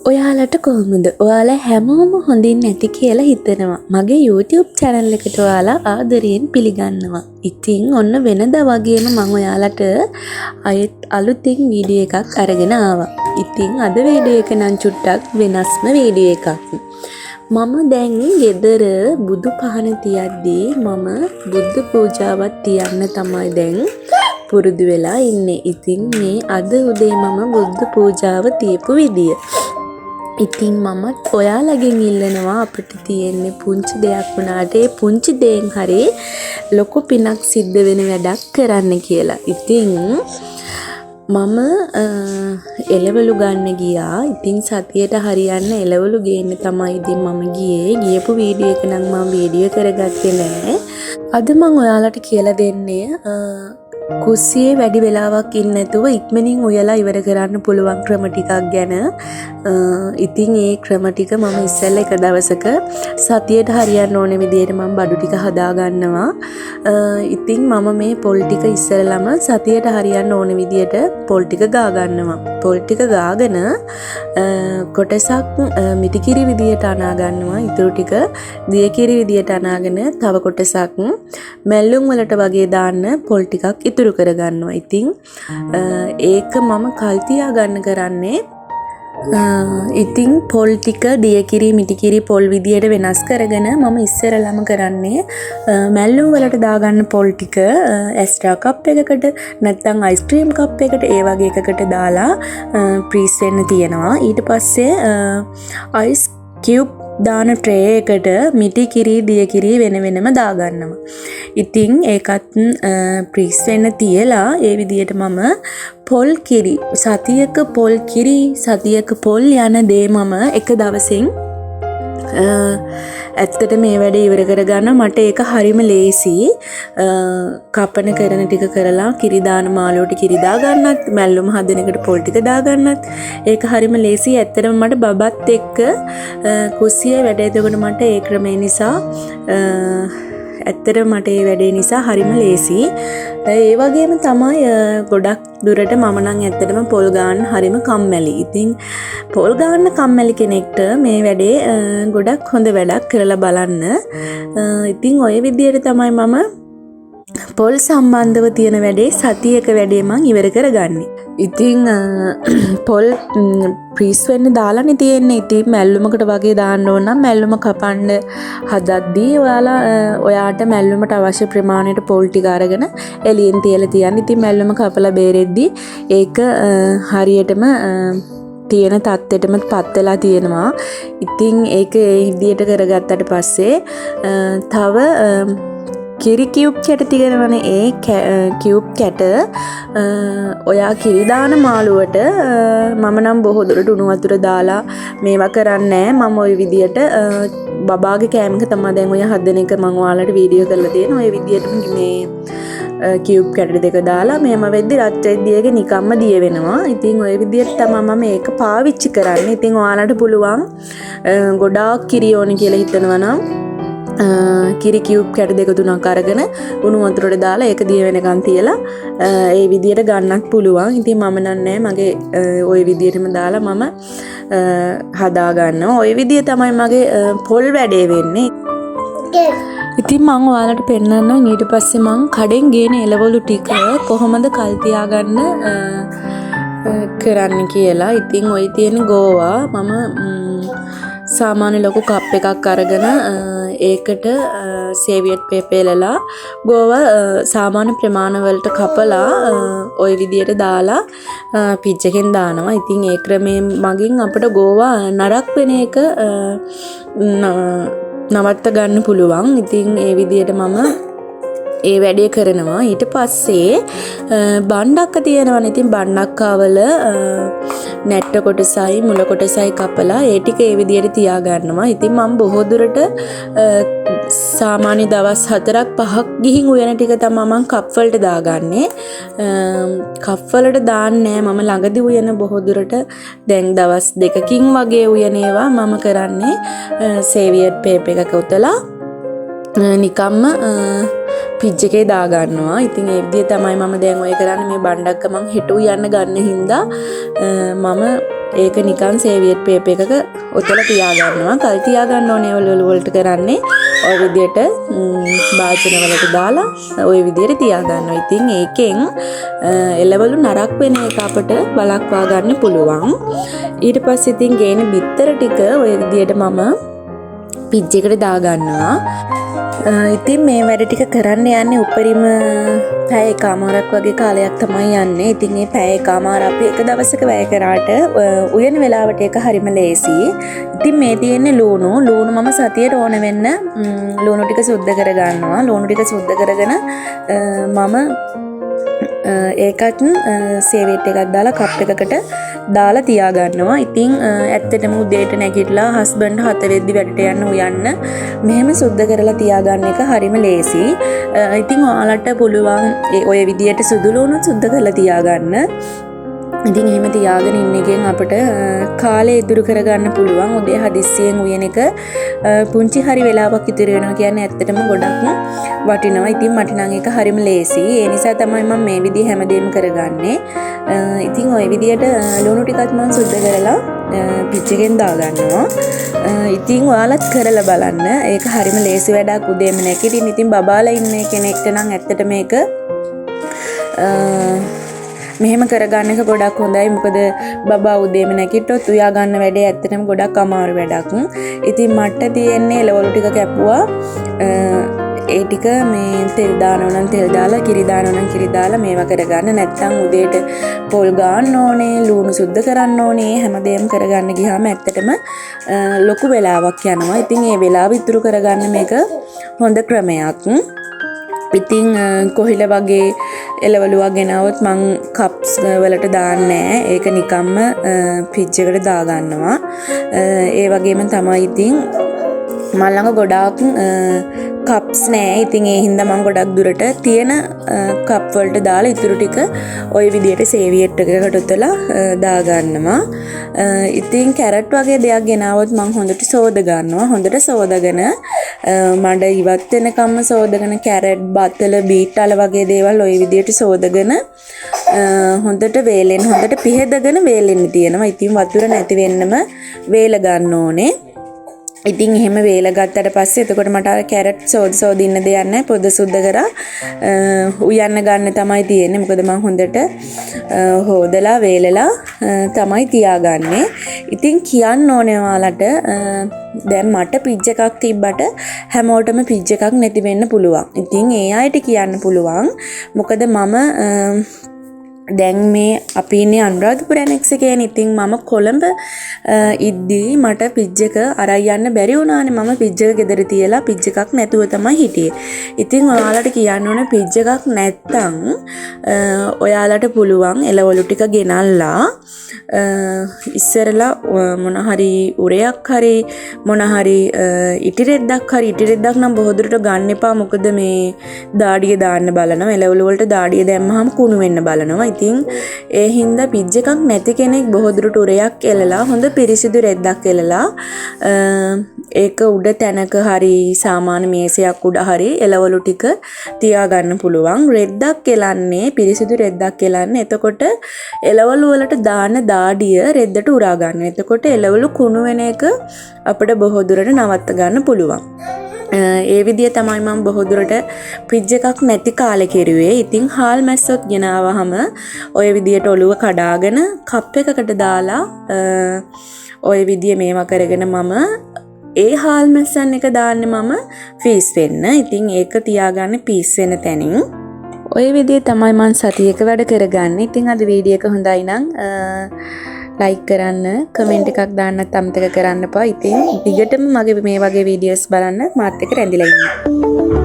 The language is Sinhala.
ඔයාලට කොහොමද? ඔයාලා හැමෝම හොඳින් නැති කියලා හිතනවා. මගේ YouTube channel එකට ඔයාලා ආදරයෙන් පිළිගන්නවා. ඉතින් ඔන්න වෙනදා වගේම මම ඔයාලට අයත් අලුතින් වීඩියෝ එකක් අරගෙන ආවා. ඉතින් අද වීඩියෝ එක නම් චුට්ටක් වෙනස්ම වීඩියෝ එකක්. මම දැන් ගෙදර බුදු පහන තියද්දී මම බුද්ධ පූජාවක් තියන්න තමයි දැන් පුරුදු වෙලා ඉන්නේ. ඉතින් මේ අද උදේ මම බුද්ධ පූජාව තියපු විදිය. ඉතින් මමත් ඔයාලගෙන් ඉල්ලනවා අපිට තියෙන්නේ පුංචි දෙයක් වුණාට ඒ පුංචි දෙයෙන් හරි ලොකු පිනක් සිද්ධ වෙන වැඩක් කරන්න කියලා. ඉතින් මම එළවලු ගන්න ගියා. ඉතින් සතියට හරියන්න එළවලු ගේන්න තමයි ඉතින් මම ගියේ. ගියපු වීඩියෝ එක නම් මම වීඩියෝ කරගත්තේ නෑ. අද මම ඔයාලට කියලා දෙන්නේ කුස්සියේ වැඩි වෙලාවක් ඉන්න නැතුව ඉක්මනින් උයලා ඉවර කරන්න පුළුවන් ක්‍රම ටිකක් ගැන. ඉතින් ඒ ක්‍රම ටික මම ඉස්සෙල්ලා එක දවසක සතියට හරියන්න ඕනේ විදියට මම බඩු ටික හදා ගන්නවා. ඉතින් මම මේ පොල් ටික ඉස්සෙල්ලාම සතියට හරියන්න ඕනේ විදියට පොල් ටික ගා ගන්නවා. පොල් ටික ගාගෙන කොටසක් මිටිකිරි විදියට අනා ගන්නවා. ඊටු ටික දියකිරි විදියට අනාගෙන තව කොටසක් මැල්ලුම් වලට වගේ දාන්න පොල් ටිකක් ඉතුරු කරගන්නවා. ඉතින් ඒක මම කල් තියා ගන්න කරන්නේ. ඉතින් පොල් ටික දියකිරි මිටිකිරි පොල් විදියට වෙනස් කරගෙන මම ඉස්සරලම කරන්නේ මැල්ලුම් වලට දාගන්න පොල් ටික එක්ස්ට්‍රා කප් එකකට නැත්නම් අයිස්ක්‍රීම් කප් එකට ඒ වගේ එකකට දාලා ප්‍රීස් වෙන්න තියනවා. ඊට පස්සේ අයිස් කියුබ් දාන ට්‍රේ එකට මිටි කිරි දිය කිරි වෙන වෙනම දාගන්නවා. ඉතින් ඒකත් ප්‍රීස් වෙන්න තියලා ඒ විදියට මම පොල් කිරි සතියක පොල් කිරි සතියක පොල් යන දේ මම එක දවසින් ඇත්තට මේ වැඩේ ඉවර කරගන්න මට ඒක හරිම ලේසි. කපන කරන ටික කරලා කිරි දාන මාළුවට කිරි දා ගන්නත් මැල්ලුම හදන එකට පොල් ටික දා ගන්නත් ඒක හරිම ලේසි. ඇත්තටම මට බබත් එක්ක කුස්සියේ වැඩ එතකොට මට ඒ ක්‍රමේ නිසා ඇත්තටම මට ඒ වැඩේ නිසා හරිම ලේසි. ඒ වගේම තමයි ගොඩක් දුරට මම නම් ඇත්තටම පොල් ගන්න හරිම කම්මැලි. ඉතින් පොල් ගන්න කම්මැලි කෙනෙක්ට මේ වැඩේ ගොඩක් හොඳ වැඩක් කරලා බලන්න. ඉතින් ওই විදියට තමයි මම පොල් සම්බන්ධව තියෙන වැඩේ සතියක වැඩේ මං ඉවර කරගන්නේ. ඉතින් පොල් ප්‍රීස් වෙන්න දාලානේ තියෙන්නේ. ඉතින් මැල්ලුමකට වගේ දාන්න ඕන නම් මැල්ලුම කපන්න හදද්දී ඔයාට මැල්ලුමට අවශ්‍ය ප්‍රමාණයට පොල් ටික අරගෙන එළියෙන් තියලා තියන්න. ඉතින් මැල්ලුම කපලා බේරෙද්දී ඒක හරියටම තියෙන තත්ත්වෙටම පත් වෙලා තියෙනවා. ඉතින් ඒක ඒ විදියට කරගත්තට පස්සේ තව කිරි කියුබ් කැට තියනවනේ. ඒ කියුබ් කැට ඔයා කිරි දාන මාළුවට මම නම් බොහෝ දුරට උණු වතුර දාලා මේවා කරන්නේ නැහැ. මම ওই විදියට බබාගේ කෑමක තමයි දැන් ඔය හදන එක මම ඔයාලට වීඩියෝ කරලා තියෙනවා. ওই විදියට මේ කියුබ් කැට දෙක දාලා මේම වෙද්දි රත් වෙද්දි ඒක නිකම්ම දිය වෙනවා. ඉතින් ওই විදියට තමයි මම මේක පාවිච්චි කරන්නේ. ඉතින් ඔයාලට පුළුවන් ගොඩාක් කිරි ඕනේ කියලා හිතනවා නම් කිරි කියුබ් කැට දෙක තුනක් අරගෙන උණු වතුරට දාලා ඒක දිය වෙනකන් තියලා ඒ විදියට ගන්නත් පුළුවන්. ඉතින් මම නන්නේ මගේ ওই විදියටම දාලා මම හදා ගන්නවා. ওই විදිය තමයි මගේ පොල් වැඩේ වෙන්නේ. ඉතින් මම ඔයාලට පෙන්නන්නම් ඊට පස්සේ මම කඩෙන් ගේන එළවලු ටික කොහොමද කල් තියාගන්න කරන්න කියලා. ඉතින් ওই තියෙන ගෝවා මම සාමාන්‍ය ලොකු කප් එකක් අරගෙන ඒකට සේවියට් පේපරලා ගෝවා සාමාන්‍ය ප්‍රමාණ වලට කපලා ওই විදියට දාලා පිච් එකෙන් දානවා. ඉතින් ඒ ක්‍රමයෙන් මගින් අපිට ගෝවා නරක් වෙන එක නවත්ත ගන්න පුළුවන්. ඉතින් ඒ විදියට මම ඒ වැඩේ කරනවා. ඊට පස්සේ බණ්ඩක්ක තියෙනවනේ. ඉතින් බණ්ඩක්කාවල නැට්ට කොටසයි මුල කොටසයි කපලා ඒ ටික ඒ විදියට තියා ගන්නවා. ඉතින් මම බොහෝ දුරට සාමාන්‍ය දවස් 4ක් 5ක් ගිහින් උයන ටික තමයි මම කප් වලට දාගන්නේ. කප් වලට දාන්නේ මම ළඟදී උයන බොහෝ දුරට දැන් දවස් 2කින් වගේ උයන ඒවා මම කරන්නේ සේවියට් පේපර් එකක උතලා නිකම්ම පිජ් එකේ දා ගන්නවා. ඉතින් ඒ විදිය තමයි මම දැන් ඔය කරන්නේ. මේ බණ්ඩක්ක මං හෙට යන්න ගන්න හින්දා මම ඒක නිකන් සේවියට් පේපර් එකක ඔතලා තියාගන්නවා. කල් තියාගන්න ඕනේ ඔලුවල වලට කරන්නේ ඔය විදියට භාජන වලට දාලා ඔය විදියට තියාගන්නවා. ඉතින් ඒකෙන් එළවලු නරක් වෙන එක අපට වළක්වා ගන්න පුළුවන්. ඊට පස්සේ ඉතින් ගේන බිත්තර ටික ඔය විදියට මම පිජ් එකට දාගන්නවා. ඉතින් මේ වැඩ ටික කරන්න යන්නේ උපරිම පැය එකමාරක් වගේ කාලයක් තමයි යන්නේ. ඉතින් මේ පැය එකමාර අපි එක දවසක වැය කරාට උයන වෙලාවට ඒක හරිම ලේසි. ඉතින් මේ තියෙන්නේ ලුණු මම සතියට ඕන වෙන්න ලුණු ටික සුද්ධ කරගන්නවා. ලුණු ටික සුද්ධ කරගෙන මම ඒකත් සේවෙට් එකක් දාලා කප් එකකට දාලා තියාගන්නවා. ඉතින් ඇත්තටම උදේට නැගිටලා හස්බන්ඩ් 4 වෙද්දි වැඩට යන්න උයන්න මෙහෙම සුද්ධ කරලා තියාගන්න එක හරිම ලේසි. ඉතින් ඔයාලට පුළුවන් ඔය විදියට සුදු ලුණු සුද්ධ කරලා තියාගන්න. ඉතින් එහෙම තියාගෙන ඉන්න එකෙන් අපිට කාලය ඉතුරු කරගන්න පුළුවන්. උදේ හදිස්සියෙන් උයන එක පුංචි හරි වෙලාවක් ඉතුරු වෙනවා කියන්නේ ඇත්තටම ගොඩක් වටිනවා. ඉතින් මට නම් ඒක හරිම ලේසි. ඒ නිසා තමයි මම මේ විදිහ හැමදේම කරගන්නේ. ඉතින් ওই විදියට ලුණු ටිකත් මම සුද්ධ කරලා පිච් එකෙන් දාගන්නවා. ඉතින් ඔයාලත් කරලා බලන්න. ඒක හරිම ලේසි වැඩක්. උදේම නැගිටින් ඉතින් බබාලා ඉන්න කෙනෙක්ට නම් ඇත්තට මේක මෙහෙම කරගන්න එක ගොඩක් හොඳයි. මොකද බබා උදේම නැගිට්ටොත් උයා ගන්න වැඩේ ඇත්තටම ගොඩක් අමාරු වැඩක්. ඉතින් මට තියෙන්නේ එළවලු ටික කැපුවා. ඒ ටික මේ තෙල් දානවා නම් තෙල් දාලා කිරි දානවා නම් කිරි දාලා මේවා කරගන්න. නැත්තම් උදේට පොල් ගන්න ඕනේ, ලුණු සුද්ධ කරන්න ඕනේ. හැමදේම කරගන්න ගියාම ඇත්තටම ලොකු වෙලාවක් යනවා. ඉතින් ඒ වෙලාව ඉතුරු කරගන්න මේක හොඳ ක්‍රමයක්. ඉතින් කොහිල වගේ එළවලුවක් ගෙනාවොත් මං කප්ස් වලට දාන්නේ නැහැ. ඒක නිකම්ම පිජ් එකට දාගන්නවා. ඒ වගේම තමයි ඉතින් මම ළඟ ගොඩාක් කප්ස් නෑ. ඉතින් ඒ හින්දා මම ගොඩක් දුරට තියෙන කප් වලට දාලා ඉතුරු ටික ওই විදියට සේවියට් එකකට උතලා දාගන්නවා. ඉතින් කැරට් වගේ දෙයක් ගෙනාවොත් මම හොඳට සෝද ගන්නවා. හොඳට සෝදගෙන මඩ ඉවත් වෙනකම්ම සෝදගෙන කැරට්, බතල, බීට් අල වගේ දේවල් ওই විදියට සෝදගෙන හොඳට වේලෙන් හොඳට පිහදගෙන වේලෙන්න තියෙනවා. ඉතින් වතුර නැති වෙන්නම වේල ගන්න ඕනේ. ඉතින් එහෙම වේල ගත්තට පස්සේ එතකොට මට අර කැරට් සෝදින්න දෙයක් නැහැ. පොද සුද්ධ කරා උයන්න ගන්න තමයි තියෙන්නේ. මොකද මම හොඳට හොදලා වේලලා තමයි තියාගන්නේ. ඉතින් කියන්න ඕනේ ඔයාලට දැන් මට පිජ් එකක් තිබ්බට හැමෝටම පිජ් එකක් නැති වෙන්න පුළුවන්. ඉතින් ඒ අයට කියන්න පුළුවන්. මොකද මම දැන් මේ අපි ඉන්නේ අනුරාධපුර ඇනෙක්ස් එකේනේ. ඉතින් මම කොළඹ ඉද්දී මට පිජ් එක අරන් යන්න බැරි වුණානේ. මම පිජ් එක ගෙදර තියලා පිජ් එකක් නැතුව තමයි හිටියේ. ඉතින් ඔයාලට කියන්න ඕනේ පිජ් එකක් නැත්තම් ඔයාලට පුළුවන් එළවලු ටික ගෙනල්ලා ඉස්සරලා මොන හරි උරයක් හරි මොන හරි ඉටි රෙද්දක් නම් බොහෝ දුරට ගන්න එපා. මොකද මේ දාඩිය දාන්න බලනවා. එළවලු වලට දාඩිය දැම්මහම කුණු වෙන්න බලනවා. ඉතින් ඒ හින්දා පිජ් එකක් නැති කෙනෙක් බොහෝ දුරට උරයක් එලලා හොඳ පිරිසිදු රෙද්දක් එලලා ඒක උඩ තැනක හරි සාමාන්‍ය මේසයක් උඩ හරි එළවලු ටික තියාගන්න පුළුවන්. රෙද්දක් එලන්නේ පිරිසිදු රෙද්දක් එලන්නේ. එතකොට එළවලු වලට දාන දාඩිය රෙද්දට උරා ගන්න. එතකොට එළවලු කුණු වෙන එක අපිට බොහෝ දුරට නවත්ත ගන්න පුළුවන්. ඒ විදිය තමයි මම බොහෝ දුරට පිජ් එකක් නැති කාලේ කෙරුවේ. ඉතින් හාල් මැස්සොත් ගෙනාවහම ඔය විදියට ඔලුව කඩාගෙන කප් එකකට දාලා ඔය විදිය මේවා කරගෙන මම ඒ හාල් මැස්සන් එක දාන්නේ මම ෆීස් වෙන්න. ඉතින් ඒක තියාගන්න පීස් වෙන තැනින්. ඔය විදිය තමයි මම සතියක වැඩ කරගන්නේ. ඉතින් අද වීඩියෝ එක හොඳයි නම් ලයික් කරන්න, කමෙන්ට් එකක් දාන්නත් අමතක කරන්න එපා. ඉතින් දිගටම මගේ මේ වගේ වීඩියෝස් බලන්න මාත් එක්ක රැඳිලා ඉන්න.